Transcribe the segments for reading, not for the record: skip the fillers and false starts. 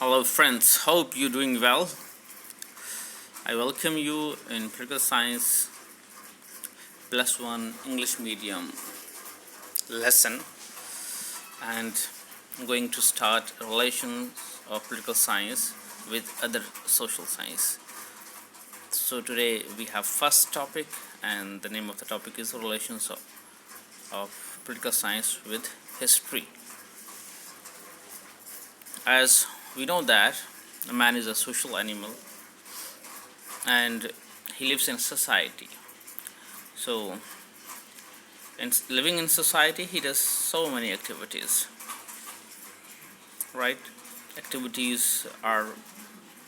Hello friends, hope you're doing well. I welcome you in Political Science +1 English medium lesson, and I'm going to start relations of political science with other social science. So today we have first topic, and the name of the topic is relations of political science with history. As we know that a man is a social animal and he lives in society. So in living in society, he does so many activities, right? Activities are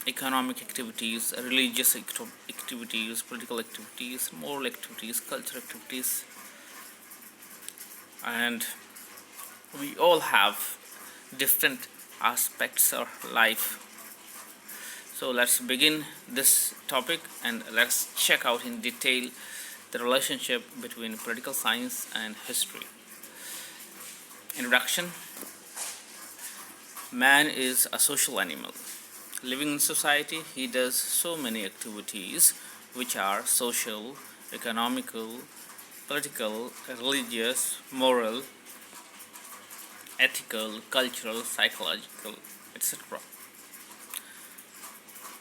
economic activities, religious activities, political activities, moral activities, cultural activities, and we all have different aspects of life. So let's begin this topic and let's check out in detail the relationship between political science and history. Introduction. Man is a social animal. Living in society, he does so many activities which are social, economical, political, religious, moral, ethical, cultural, psychological, etc.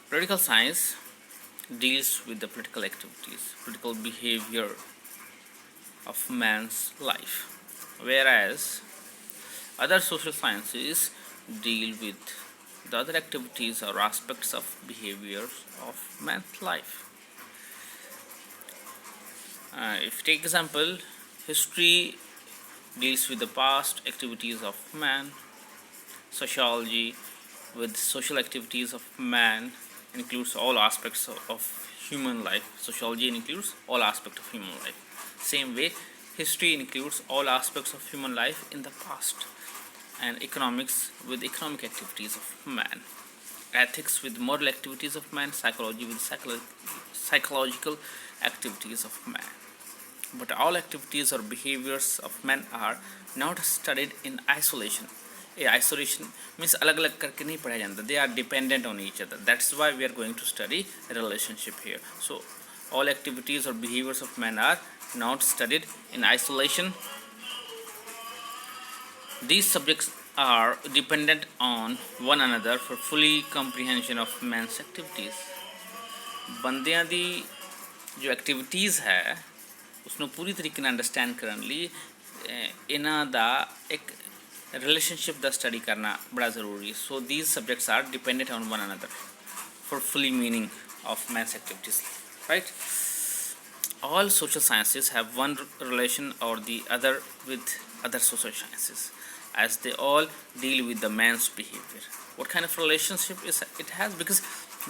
Political science deals with the political activities, political behavior of man's life, whereas other social sciences deal with the other activities or aspects of behavior of man's life. If you take example, history deals with the past activities of man, sociology with social activities of man, includes all aspects of human life. Sociology includes all aspects of human life. Same way, history includes all aspects of human life in the past, and economics with economic activities of man, ethics with moral activities of man, psychology with psychological activities of man. But all activities or behaviors of men are not studied in isolation. Isolation means alag-alag karke nahi padha janta. They are dependent on each other. That's why we are going to study a relationship here. So all activities or behaviors of men are not studied in isolation. These subjects are dependent on one another for fully comprehension of man's activities. ਬੰਦਿਆਂ ਦੀ ਜੋ activities ਹੈ ਉਸਨੂੰ ਪੂਰੀ ਤਰੀਕੇ ਨਾਲ understand ਕਰਨ ਲਈ ਇਹਨਾਂ ਦਾ ਇੱਕ ਰਿਲੇਸ਼ਨਸ਼ਿਪ ਦਾ ਸਟੱਡੀ ਕਰਨਾ ਬੜਾ ਜ਼ਰੂਰੀ ਹੈ. So these subjects are dependent on one another for fully meaning of man's activities, right? All social sciences have one relation or the other with other social sciences, as they all deal with the man's behavior. What kind of relationship is it has? Because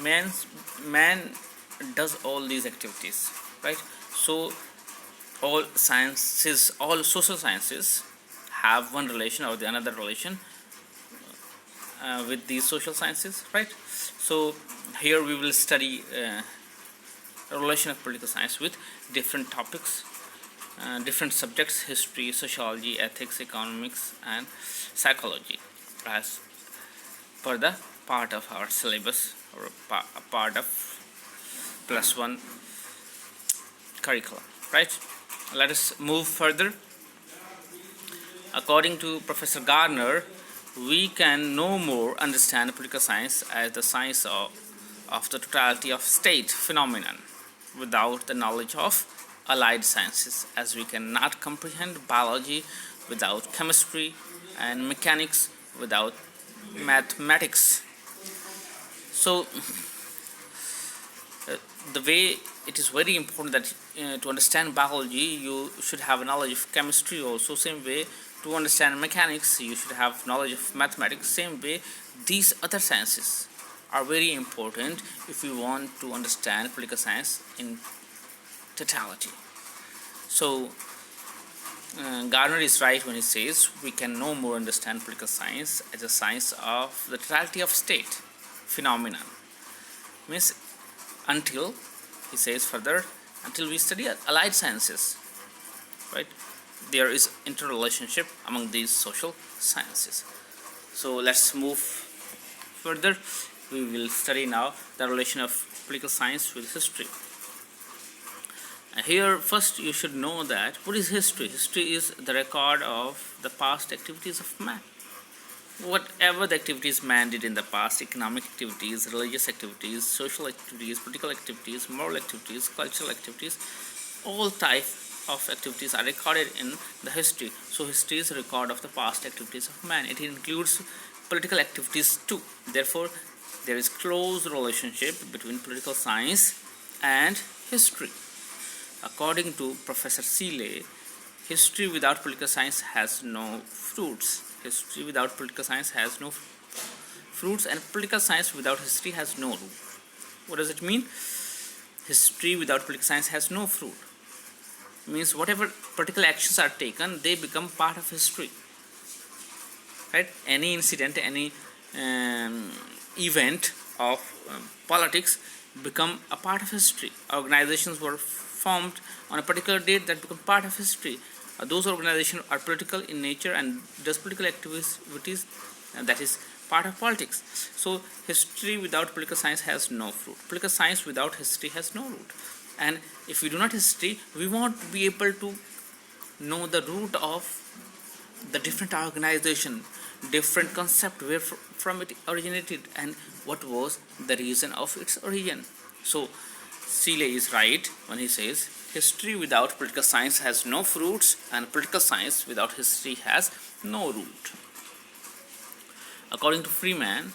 man does all these activities, right? So all sciences, all social sciences have one relation or the another relation with these social sciences, right? So here we will study a relation of political science with different topics, different subjects: history, sociology, ethics, economics, and psychology, as per the part of our syllabus or a part of +1 curriculum, right? Let us move further. According to Professor Garner, we can no more understand political science as the science of the totality of state phenomenon without the knowledge of allied sciences, as we cannot comprehend biology without chemistry and mechanics without mathematics. So the way it is very important that to understand biology you should have a knowledge of chemistry also. Same way, to understand mechanics you should have knowledge of mathematics. Same way, these other sciences are very important if you want to understand political science in totality. So Garner is right when he says we can no more understand political science as a science of the totality of state phenomenon. Means until, he says further, until we study allied sciences, right? There is interrelationship among these social sciences. So let's move Further, we will study now the relation of political science with history. Here, first you should know that what is history? History is the record of the past activities of man. Whatever the activities man did in the past, economic activities, religious activities, social activities, political activities, moral activities, cultural activities, all type of activities are recorded in the history. So history is a record of the past activities of man. It includes political activities too. Therefore, there is close relationship between political science and history. According to Professor Seeley, history without political science has no fruits. History without political science has no fruits, and political science without history has no root. What does it mean? History without political science has no fruit. It means whatever political actions are taken, they become part of history. Right? Any incident, any event of politics become a part of history. Organizations were formed on a particular date that become part of history. Those organizations are political in nature and does political activities, that is part of politics. So history without political science has no fruit. Political science without history has no root. And if we do not history, we won't be able to know the root of the different organization, different concept, where from it originated, and what was the reason of its origin. So Seeley is right when he says history without political science has no fruits, and political science without history has no root. According to Freeman,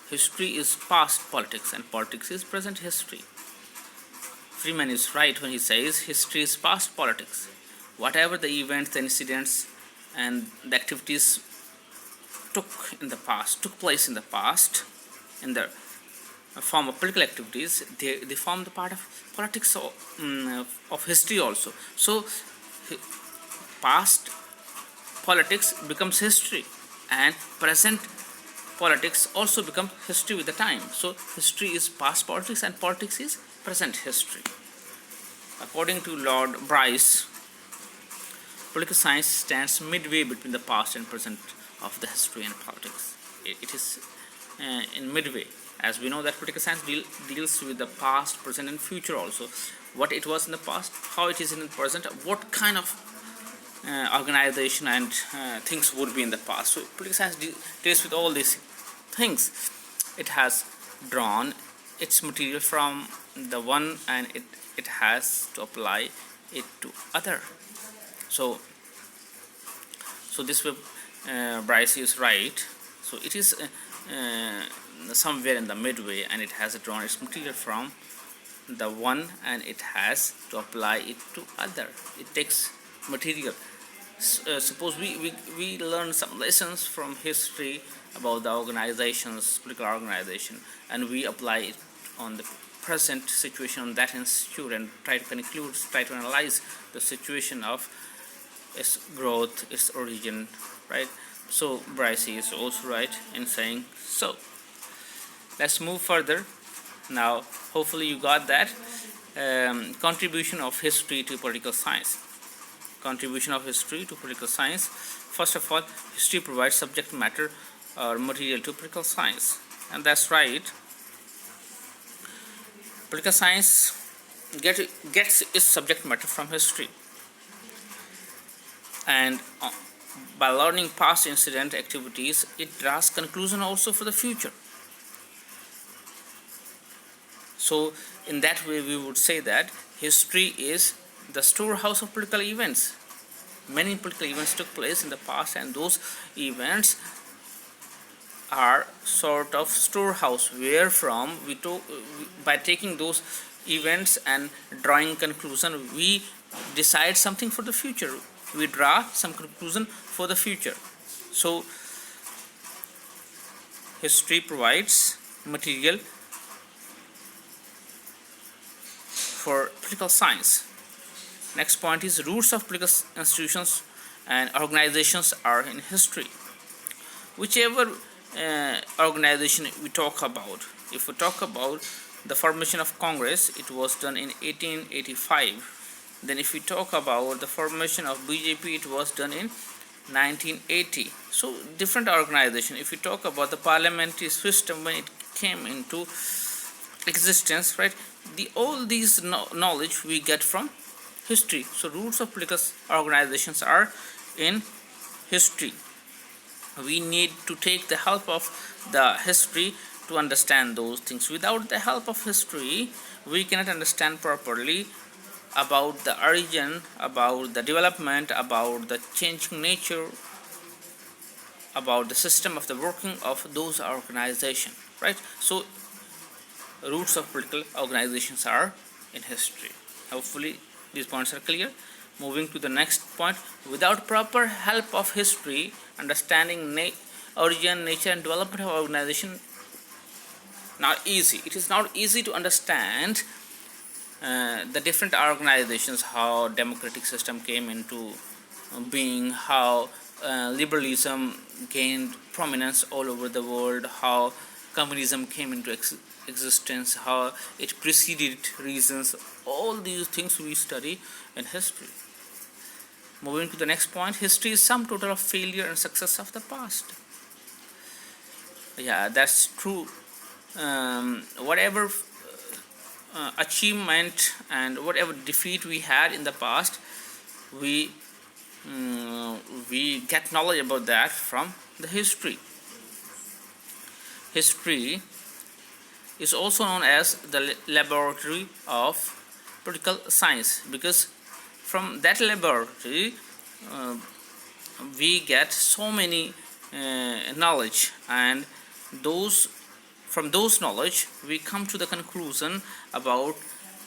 history is past politics and politics is present history. Freeman is right when he says history is past politics. Whatever the events, the incidents, and the activities took place in the past, in the form of political activities, they form the part of politics of history also. So past politics becomes history, and present politics also becomes history with the time. So history is past politics and politics is present history. According to Lord Bryce, political science stands midway between the past and present of the history and politics. It is in midway. As we know that political science deals with the past, present and future also. What it was in the past, how it is in the present, what kind of organization and things would be in the past. So political science deals with all these things. It has drawn its material from the one, and it has to apply it to other. So this way Bryce is right. So it is somewhere in the midway, and it has drawn its material from the one, and it has to apply it to other. It takes material. Suppose we learn some lessons from history about the organizations, political organization, and we apply it on the present situation on that institute, and try to analyze the situation of its growth, its origin, right? So Bryce is also right in saying so. Let's move further. Now, hopefully you got that. Contribution of history to political science. Contribution of history to political science. First of all, history provides subject matter or material to political science, and that's right. Political science gets its subject matter from history, and by learning past incident activities, it draws conclusion also for the future. So in that way, we would say that history is the storehouse of political events. Many political events took place in the past, and those events are sort of storehouse where from by taking those events and drawing conclusion, we decide something for the future. We draw some conclusion for the future. So history provides material for political science. Next point is roots of political institutions and organizations are in history. Whichever organization we talk about, if we talk about the formation of Congress, it was done in 1885. Then if we talk about the formation of BJP, it was done in 1980. So different organization. If you talk about the parliamentary system when it came into existence, right, all these knowledge we get from history. So roots of political organizations are in history. We need to take the help of the history to understand those things. Without the help of history, we cannot understand properly about the origin, about the development, about the changing nature, about the system of the working of those organizations, right? So roots of political organizations are in history. Hopefully these points are clear. Moving to the next point, without proper help of history, understanding origin, nature and development of organization not easy. It is not easy to understand the different organizations, how democratic system came into being, how liberalism gained prominence all over the world, how communism came into existence, how it preceded reasons. All these things we study in history. Moving to the next point, history is sum total of failure and success of the past. Yeah, that's true. Whatever achievement and whatever defeat we had in the past, we get knowledge about that from the history. History is also known as the laboratory of political science, because from that laboratory we get so many knowledge, and from those knowledge we come to the conclusion about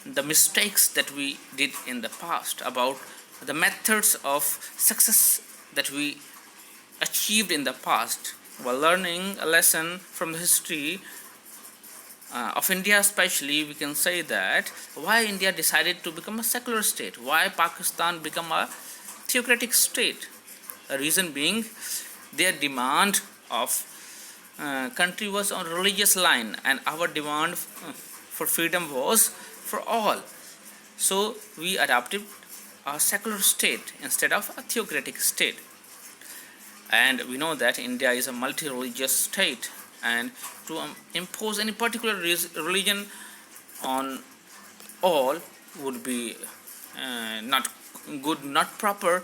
the mistakes that we did in the past, about the methods of success that we achieved in the past. While learning a lesson from the history of India especially, we can say that why India decided to become a secular state, why Pakistan become a theocratic state. The reason being their demand of country was on religious line, and our demand for freedom was for all. So we adopted a secular state instead of a theocratic state. And we know that India is a multi-religious state, and to impose any particular religion on all would be not good, not proper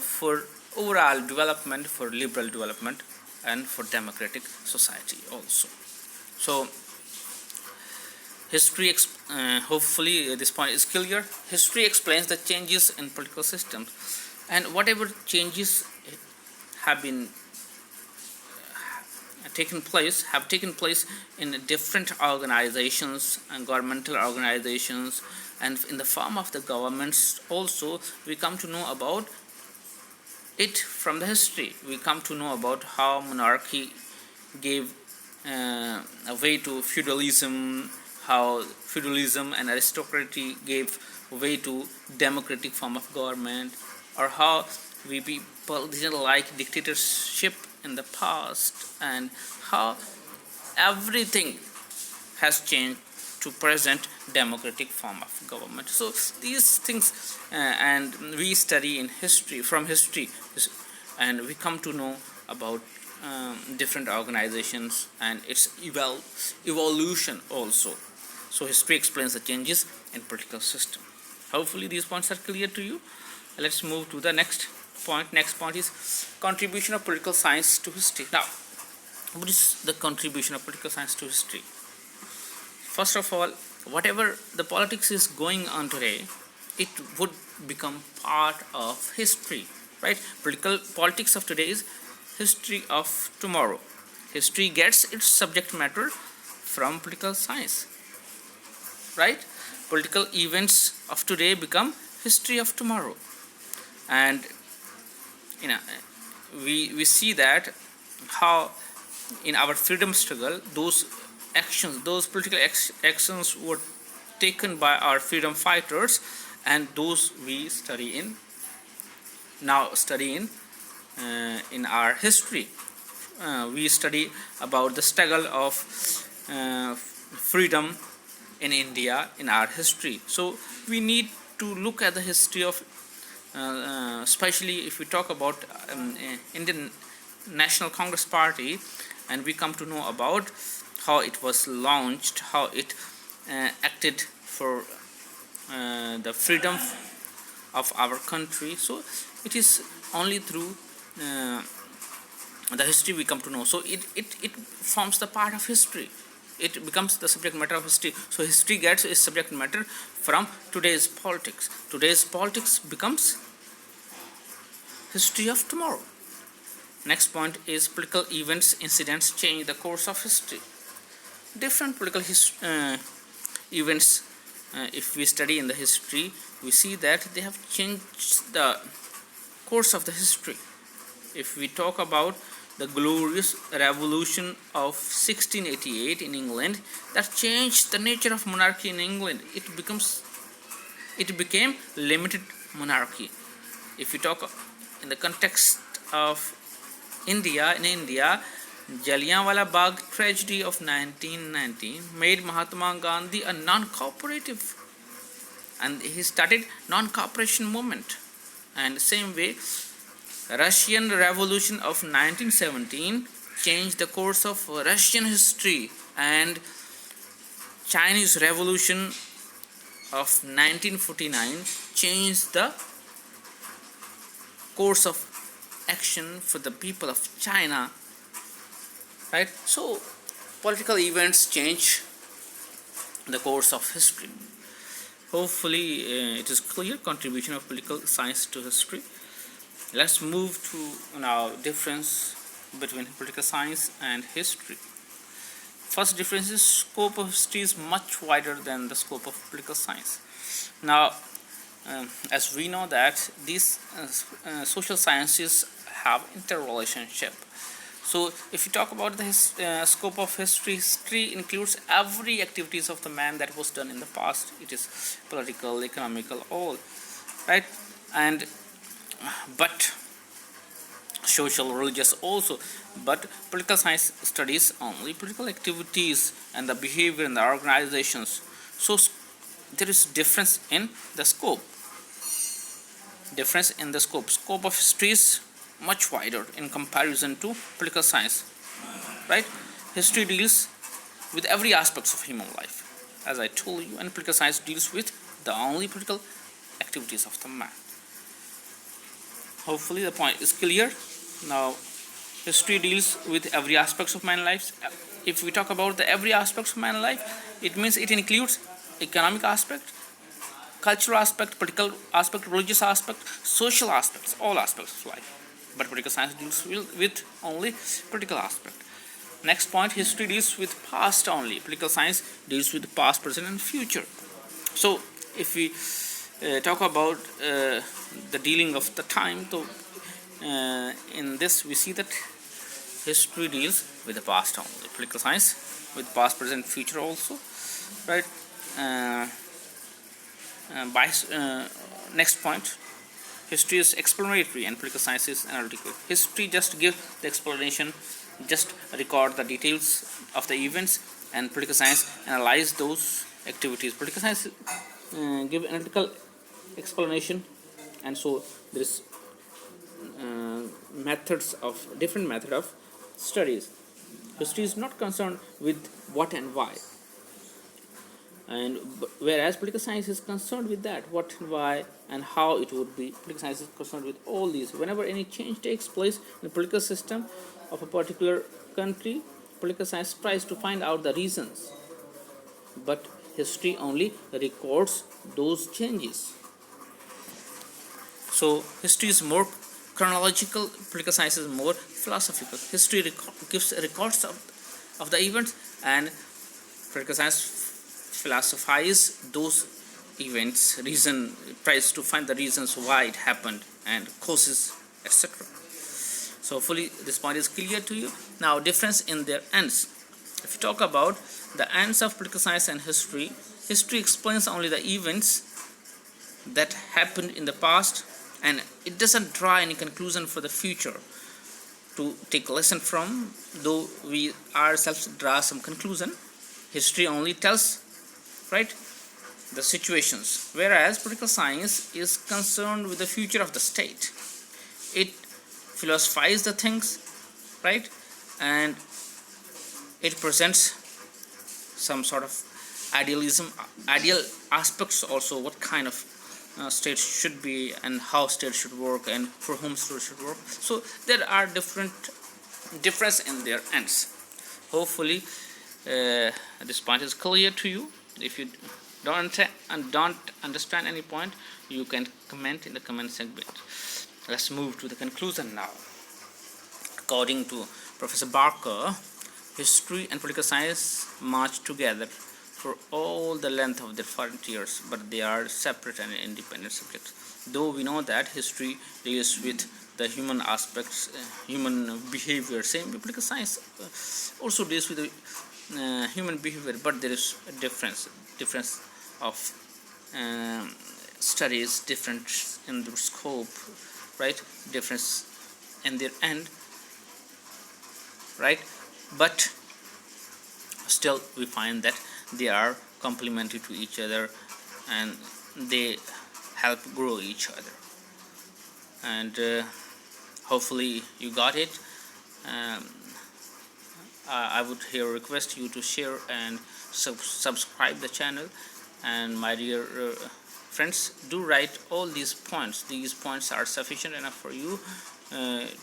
for overall development, for liberal development and for democratic society also. So history, hopefully this point is clear. History explains the changes in political systems, and whatever changes have taken place in different organizations and governmental organizations, and in the form of the governments also, we come to know about it from the history. We come to know about how monarchy gave a way to feudalism, how feudalism and aristocracy gave way to democratic form of government, or how we people didn't like dictatorship in the past, and how everything has changed to present democratic form of government. So these things and we study in history, from history, and we come to know about different organizations and its evolution also. So history explains the changes in political system. Hopefully these points are clear to you. Let's move to the next point. Next point is contribution of political science to history. Now, what is the contribution of political science to history? First of all, whatever the politics is going on today, it would become part of history, right? Politics of today is history of tomorrow. History gets its subject matter from political science, right? Political events of today become history of tomorrow, and we see that how in our freedom struggle those political actions were taken by our freedom fighters, and those we study in our history. We study about the struggle of freedom in India in our history. So we need to look at the history of especially if we talk about Indian National Congress Party, and we come to know about how it was launched, how it acted for the freedom of our country. So it is only through the history we come to know. So it forms the part of history. It becomes the subject matter of history. So history gets its subject matter from today's politics. Today's politics becomes history of tomorrow. Next point is political events, incidents change the course of history. Different political events, if we study in the history, we see that they have changed the course of the history. If we talk about the glorious revolution of 1688 in England, that changed the nature of monarchy in England. It became limited monarchy. If we talk in the context of India, in India, Jallianwala Bagh tragedy of 1919 made Mahatma Gandhi a non-cooperative, and he started non-cooperation movement. And same way, Russian Revolution of 1917 changed the course of Russian history, and Chinese Revolution of 1949 changed the course of action for the people of China. Right? So political events change the course of history. Hopefully it is clear contribution of political science to history. Let's move to now difference between political science and history. First difference is scope of history is much wider than the scope of political science. Now, as we know that these social sciences have interrelationship. So if you talk about the scope of history, history includes every activities of the man that was done in the past. It is political, economical, all, right? And but social, religious also. But political science studies only political activities and the behavior in the organizations. So there is difference in the scope. Difference in the scope. Scope of history is much wider in comparison to political science, right? History deals with every aspect of human life, as I told you, and political science deals with the only political activities of the man. Hopefully the point is clear. Now, history deals with every aspect of man's life. If we talk about the every aspect of man's life, it means it includes economic aspect, cultural aspect, political aspect, religious aspect, social aspects, all aspects of life. But political science deals with only political aspect. Next point, history deals with past only. Political science deals with past, present, and future. So if we talk about the dealing of the time, so in this we see that history deals with the past only. Political science with past, present, future also, right? Next point, history is explanatory and political science is analytical. History just gives the explanation, just record the details of the events, and political science analyze those activities. Political science give analytical explanation, and so there is methods of different method of studies. History is not concerned with what and why, and whereas political science is concerned with that, what and why and how it would be. Political science is concerned with all these. Whenever any change takes place in the political system of a particular country, political science tries to find out the reasons, but history only records those changes. So history is more chronological, political science is more philosophical. History gives records of the events, and political science philosophize those events, tries to find the reasons why it happened and causes, etc. So hopefully this point is clear to you. Now, difference in their ends. If you talk about the ends of political science and history, history explains only the events that happened in the past, and it doesn't draw any conclusion for the future to take a lesson from, though we ourselves draw some conclusion. History only tells, right, the situations, whereas political science is concerned with the future of the state. It philosophizes the things, right, and it presents some sort of ideal aspects also, what kind of state should be and how state should work and for whom state should work. So there are difference in their ends. Hopefully this point is clear to you. If you don't understand any point, you can comment in the comment segment. Let's move to the conclusion now. According to Professor Barker, history and political science march together for all the length of their frontiers, but they are separate and independent subjects. Though we know that history deals with the human aspects, human behavior, same political science also deals with the human behavior, but there is a difference of studies, different in their scope, right, difference in their end, right, but still we find that they are complementary to each other and they help grow each other. And hopefully you got it. I would here request you to share and subscribe the channel, and my dear friends, do write all these points. These points are sufficient enough for you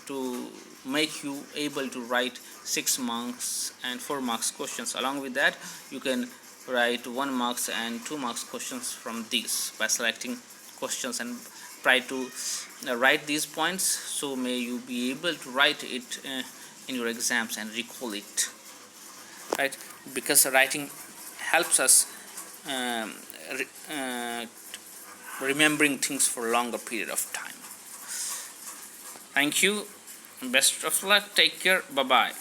to make you able to write 6 marks and 4 marks questions. Along with that, you can write 1 marks and 2 marks questions from these by selecting questions and try to write these points, so may you be able to write it in your exams and recall it, right, because writing helps us remembering things for a longer period of time. Thank you, best of luck, take care, bye bye.